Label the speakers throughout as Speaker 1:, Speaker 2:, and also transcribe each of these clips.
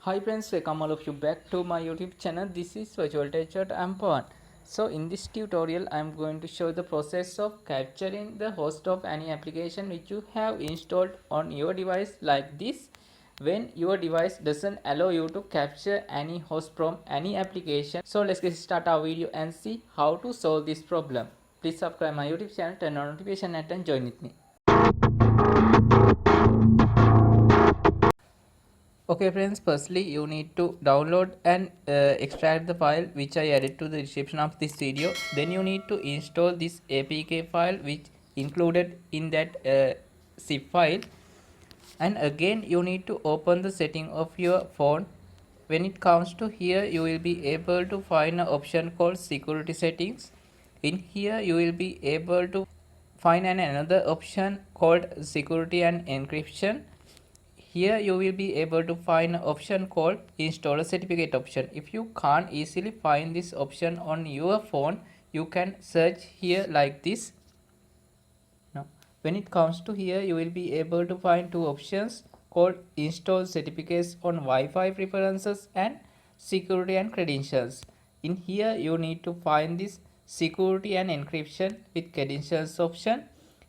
Speaker 1: Hi friends, welcome all of you back to my YouTube channel. This is Virtual Teacher Ampan. So in this tutorial I am going to show the process of capturing the host of any application which you have installed on your device like this. When your device doesn't allow you to capture any host from any application. So let's get start our video and see how to solve this problem. Please subscribe my YouTube channel, turn on notification and join with me. Okay friends, firstly you need to download and extract the file which I added to the description of this video. Then you need to install this APK file which included in that zip file. And again you need to open the setting of your phone. When it comes to here, you will be able to find an option called security settings. In here you will be able to find another option called security and encryption. Here you will be able to find an option called installer certificate option. If you can't easily find this option on your phone, you can search here like this. Now when it comes to here, you will be able to find two options called install certificates on Wi-Fi preferences and security and credentials. In here you need to find this security and encryption with credentials option.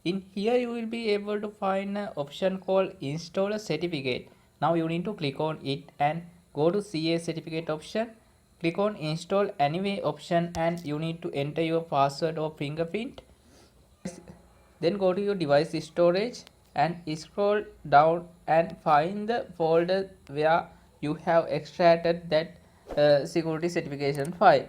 Speaker 1: In here you will be able to find an option called installer certificate. Now you need to click on it and go to CA certificate option. Click on install anyway option and you need to enter your password or fingerprint. Then go to your device storage and scroll down and find the folder where you have extracted that security certification file.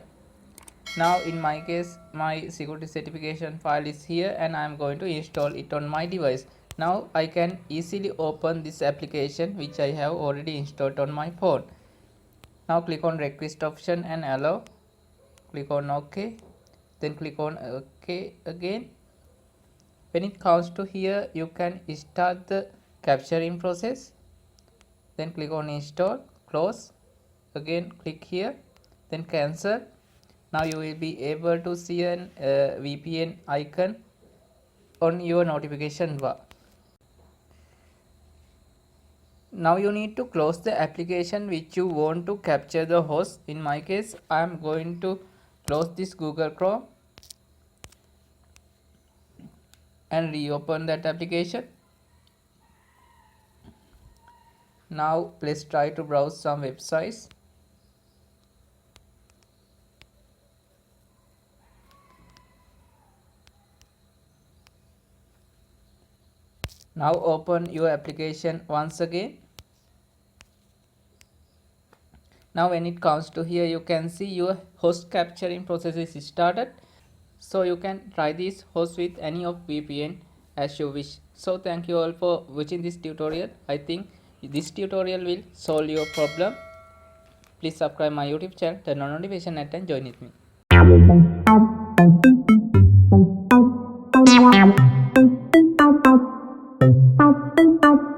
Speaker 1: Now in my case my security certification file is here and I am going to install it on my device. Now I can easily open this application which I have already installed on my phone. Now click on request option and allow. Click on OK. Then click on OK again. When it comes to here, you can start the capturing process. Then click on install, close. Again click here, then cancel. Now you will be able to see an VPN icon on your notification bar. Now you need to close the application which you want to capture the host. In my case, I am going to close this Google Chrome and reopen that application. Now let's try to browse some websites. Now open your application once again. Now when it comes to here, you can see your host capturing process is started. So you can try this host with any of VPN as you wish. So thank you all for watching this tutorial. I think this tutorial will solve your problem. Please subscribe my YouTube channel, turn on notification and join with me.